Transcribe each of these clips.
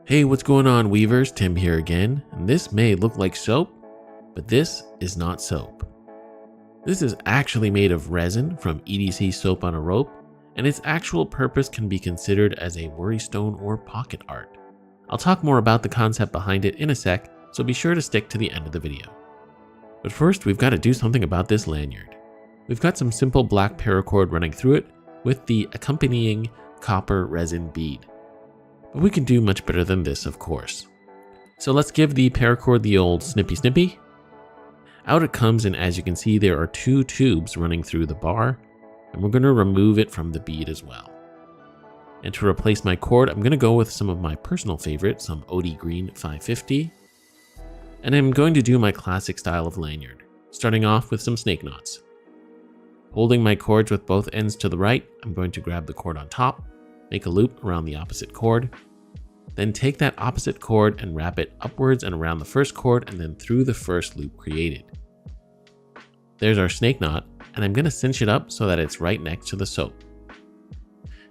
Hey, what's going on, weavers? Tim here again, and this may look like soap, but this is not soap. This is actually made of resin from EDC Soap on a Rope, and its actual purpose can be considered as a worry stone or pocket art. I'll talk more about the concept behind it in a sec, so be sure to stick to the end of the video. But first, we've got to do something about this lanyard. We've got some simple black paracord running through it with the accompanying copper resin bead. But we can do much better than this, of course. So let's give the paracord the old snippy snippy. Out it comes, and as you can see, there are two tubes running through the bar, and we're going to remove it from the bead as well. And to replace my cord, I'm going to go with some of my personal favorites, some OD Green 550. And I'm going to do my classic style of lanyard, starting off with some snake knots. Holding my cords with both ends to the right, I'm going to grab the cord on top, make a loop around the opposite cord, then take that opposite cord and wrap it upwards and around the first cord and then through the first loop created. There's our snake knot, and I'm going to cinch it up so that it's right next to the soap.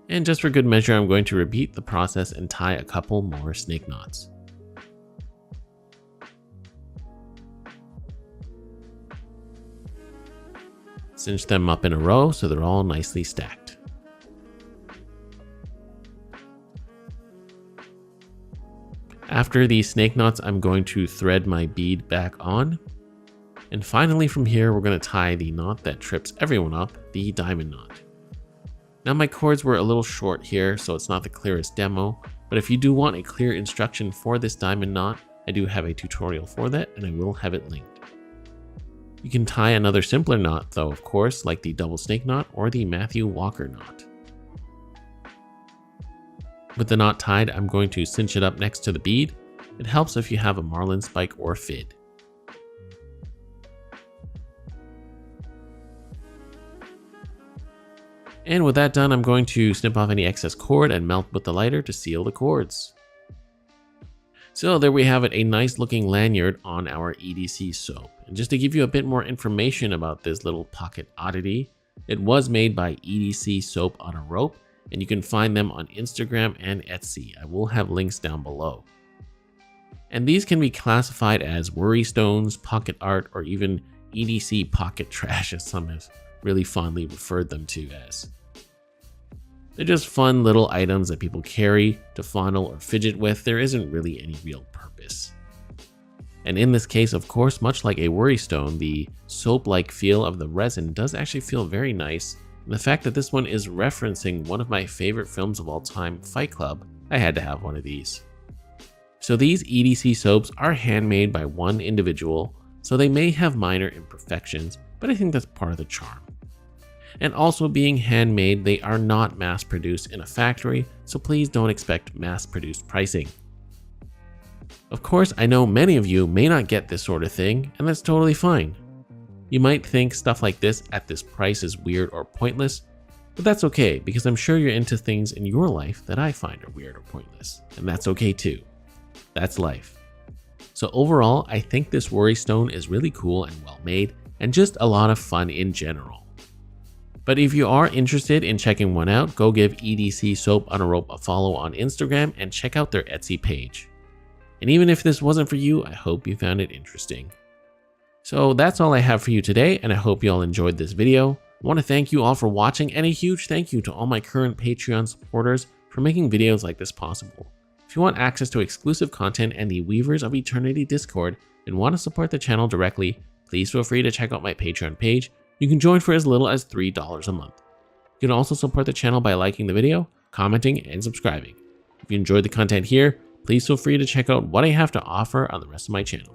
And just for good measure, I'm going to repeat the process and tie a couple more snake knots. Cinch them up in a row so they're all nicely stacked. After these snake knots, I'm going to thread my bead back on. And finally from here, we're going to tie the knot that trips everyone up, the diamond knot. Now my cords were a little short here, so it's not the clearest demo, but if you do want a clear instruction for this diamond knot, I do have a tutorial for that, and I will have it linked. You can tie another simpler knot though, of course, like the double snake knot or the Matthew Walker knot. With the knot tied, I'm going to cinch it up next to the bead. It helps if you have a marlin spike or fid. And with that done, I'm going to snip off any excess cord and melt with the lighter to seal the cords. So there we have it, a nice looking lanyard on our EDC soap. And just to give you a bit more information about this little pocket oddity, it was made by EDC Soap on a Rope, and you can find them on Instagram and Etsy. I will have links down below. And these can be classified as worry stones, pocket art, or even EDC pocket trash, as some have really fondly referred them to as. They're just fun little items that people carry to fondle or fidget with. There isn't really any real purpose. And in this case, of course, much like a worry stone, the soap-like feel of the resin does actually feel very nice. And the fact that this one is referencing one of my favorite films of all time, Fight Club, I had to have one of these. So these EDC soaps are handmade by one individual, so they may have minor imperfections, but I think that's part of the charm. And also being handmade, they are not mass-produced in a factory, so please don't expect mass-produced pricing. Of course, I know many of you may not get this sort of thing, and that's totally fine. You might think stuff like this at this price is weird or pointless, but that's okay because I'm sure you're into things in your life that I find are weird or pointless, and that's okay too. That's life. So overall, I think this worry stone is really cool and well made, and just a lot of fun in general. But if you are interested in checking one out, go give EDC Soap on a Rope a follow on Instagram and check out their Etsy page. And even if this wasn't for you, I hope you found it interesting. So that's all I have for you today, and I hope you all enjoyed this video. I want to thank you all for watching, and a huge thank you to all my current Patreon supporters for making videos like this possible. If you want access to exclusive content and the Weavers of Eternity Discord and want to support the channel directly, please feel free to check out my Patreon page. You can join for as little as $3 a month. You can also support the channel by liking the video, commenting, and subscribing. If you enjoyed the content here, please feel free to check out what I have to offer on the rest of my channel.